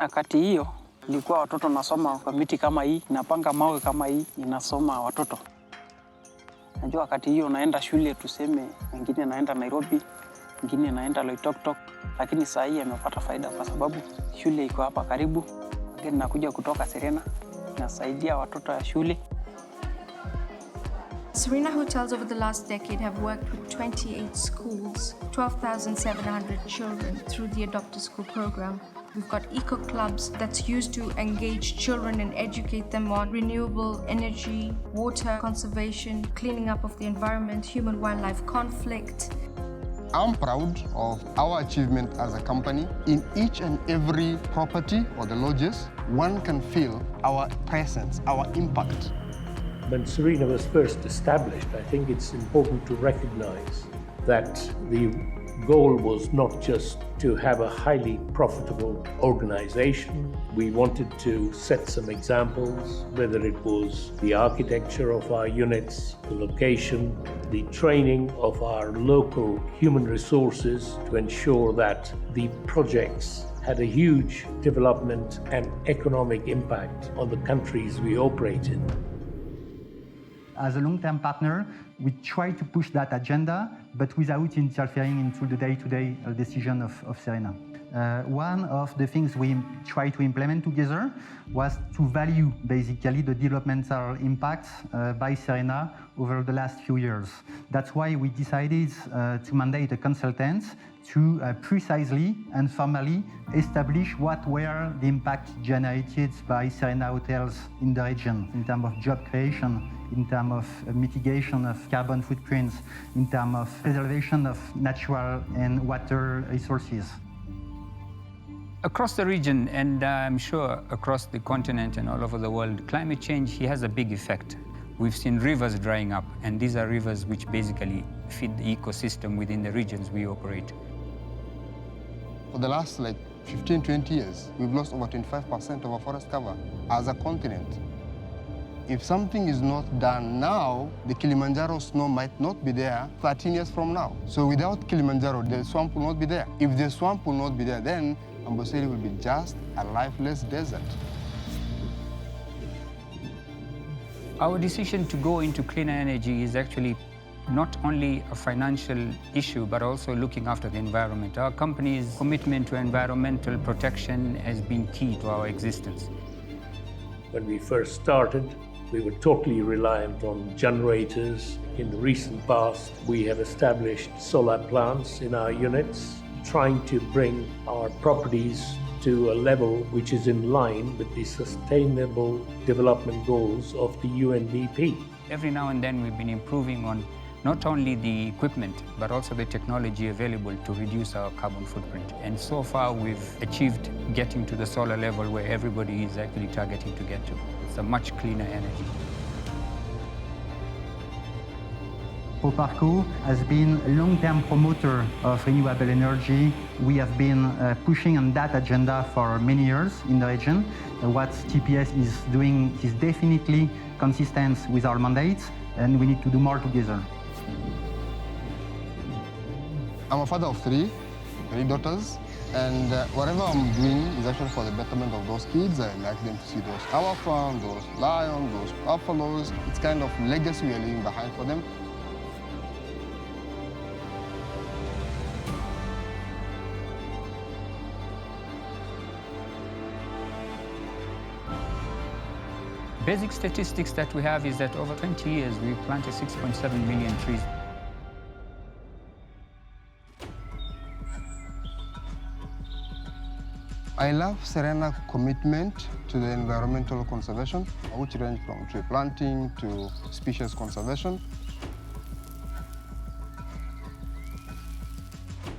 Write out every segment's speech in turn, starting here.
Wakati hiyo nilikuwa watoto nasoma kwa miti kama hii, napanga mawe kama hii, ninasoma watoto. Najua wakati hiyo naenda shule, tuseme wengine naenda Nairobi, wengine naenda Loitoktok, lakini saa hii amepata faida kwa sababu shule iko hapa karibu. Wengine nakuja kutoka Serena, nasaidia watoto ya shule. Serena Hotels over the last decade have worked with 28 schools, 12,700 children through the Adopt a School program. We've got eco clubs that's used to engage children and educate them on renewable energy, water conservation, cleaning up of the environment, human-wildlife conflict. I'm proud of our achievement as a company. In each and every property or the lodges, one can feel our presence, our impact. When Serena was first established, I think it's important to recognize that the goal was not just to have a highly profitable organization. We wanted to set some examples, whether it was the architecture of our units, the location, the training of our local human resources to ensure that the projects had a huge development and economic impact on the countries we operate in. As a long-term partner, we try to push that agenda, but without interfering into the day-to-day decision of Serena. One of the things we try to implement together was to value basically the developmental impact by Serena over the last few years. That's why we decided to mandate a consultant to precisely and formally establish what were the impact generated by Serena Hotels in the region in terms of job creation, in terms of mitigation of carbon footprints, in terms of preservation of natural and water resources. Across the region, and I'm sure across the continent and all over the world, climate change has a big effect. We've seen rivers drying up, and these are rivers which basically feed the ecosystem within the regions we operate. For the last 15, 20 years, we've lost over 25% of our forest cover as a continent. If something is not done now, the Kilimanjaro snow might not be there 13 years from now. So without Kilimanjaro, the swamp will not be there. If the swamp will not be there, then Amboseli will be just a lifeless desert. Our decision to go into cleaner energy is actually not only a financial issue, but also looking after the environment. Our company's commitment to environmental protection has been key to our existence. When we first started, we were totally reliant on generators. In the recent past, we have established solar plants in our units, trying to bring our properties to a level which is in line with the Sustainable Development Goals of the UNDP. Every now and then we've been improving on not only the equipment, but also the technology available to reduce our carbon footprint. And so far we've achieved getting to the solar level where everybody is actually targeting to get to. It's a much cleaner energy. Proparco has been a long-term promoter of renewable energy. We have been pushing on that agenda for many years in the region. What TPS is doing is definitely consistent with our mandate, and we need to do more together. I'm a father of three daughters, and whatever I'm doing is actually for the betterment of those kids. I like them to see those elephants, those lions, those buffaloes. It's kind of legacy we are leaving behind for them. Basic statistics that we have is that over 20 years, we've planted 6.7 million trees. I love Serena's commitment to the environmental conservation, which range from tree planting to species conservation.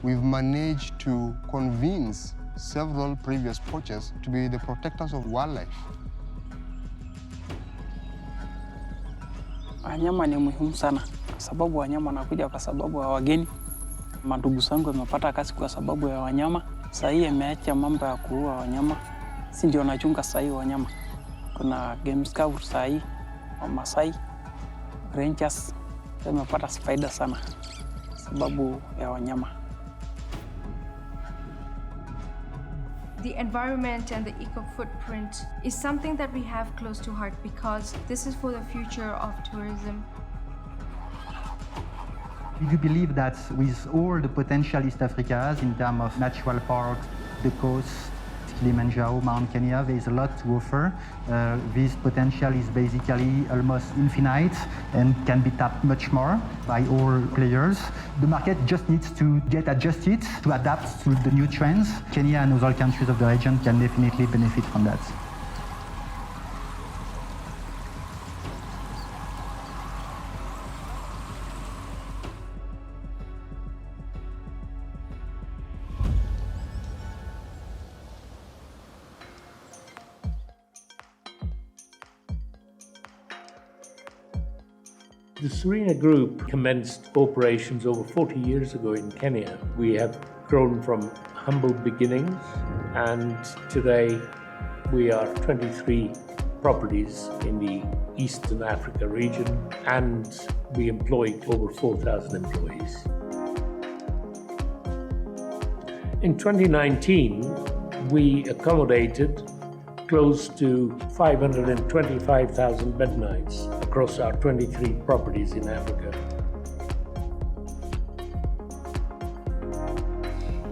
We've managed to convince several previous poachers to be the protectors of wildlife. Wanyama ni muhimu sana, sababu wanyama wanakuja kwa sababu ya wageni. Mandugu zangu wamepata kazi kwa sababu ya wanyama. Sasa hii imeacha mambo ya kuua wanyama. Si ndio nachunga sasa hii wanyama. Kuna game scout sasa hii, Wamasai, Rangers, wamepata faida sana sababu ya wanyama. The environment and the eco footprint is something that we have close to heart because this is for the future of tourism. We do believe that with all the potential East Africa has in terms of natural parks, the coast, Kilimanjaro, Mount Kenya, there is a lot to offer. This potential is basically almost infinite and can be tapped much more by all players. The market just needs to get adjusted to adapt to the new trends. Kenya and other countries of the region can definitely benefit from that. The Serena Group commenced operations over 40 years ago in Kenya. We have grown from humble beginnings, and today we are 23 properties in the Eastern Africa region, and we employ over 4,000 employees. In 2019, we accommodated close to 525,000 bed nights across our 23 properties in Africa.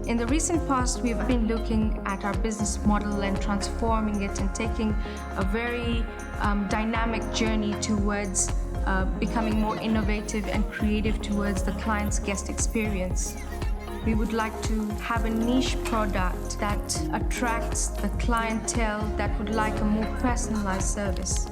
In the recent past, we've been looking at our business model and transforming it and taking a very dynamic journey towards becoming more innovative and creative towards the client's guest experience. We would like to have a niche product that attracts the clientele that would like a more personalized service.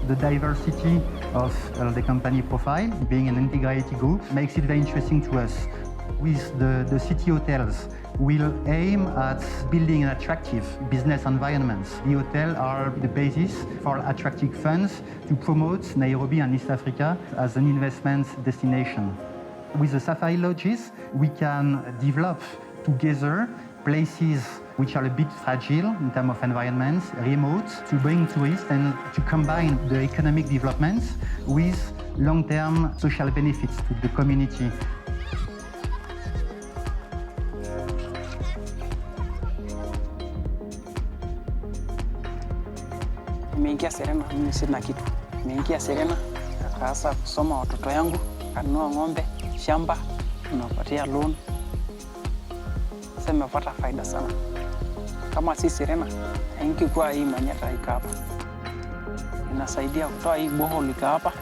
The diversity of the company profile, being an integrated group, makes it very interesting to us. With the city hotels, we'll aim at building an attractive business environment. The hotels are the basis for attracting funds to promote Nairobi and East Africa as an investment destination. With the Safari Lodges, we can develop together places which are a bit fragile in terms of environment, remote, to bring tourists and to combine the economic development with long-term social benefits to the community. Nimeingia Serena, mimi sina kitu. Nimeingia Serena, nikaanza kusoma watoto yangu, kanunua ng'ombe, shamba, tunapatia loan. Sasa nimepata faida sana. Kama si Serena, haingekuwa hii manyata ika hapa. Inasaidia kutoa hii bohol ika hapa.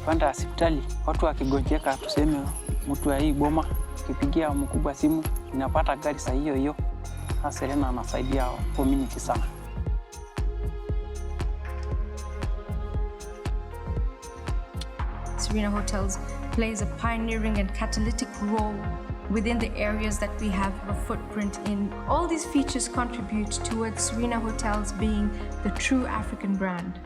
Kwenda hospitali, watu wakigonjeka tuseme mtu wa hii boma, kipigia mkubwa simu, inapata gari saa hiyo hiyo. Sasa Serena anasaidia community sana. Serena Hotels plays a pioneering and catalytic role within the areas that we have a footprint in. All these features contribute towards Serena Hotels being the true African brand.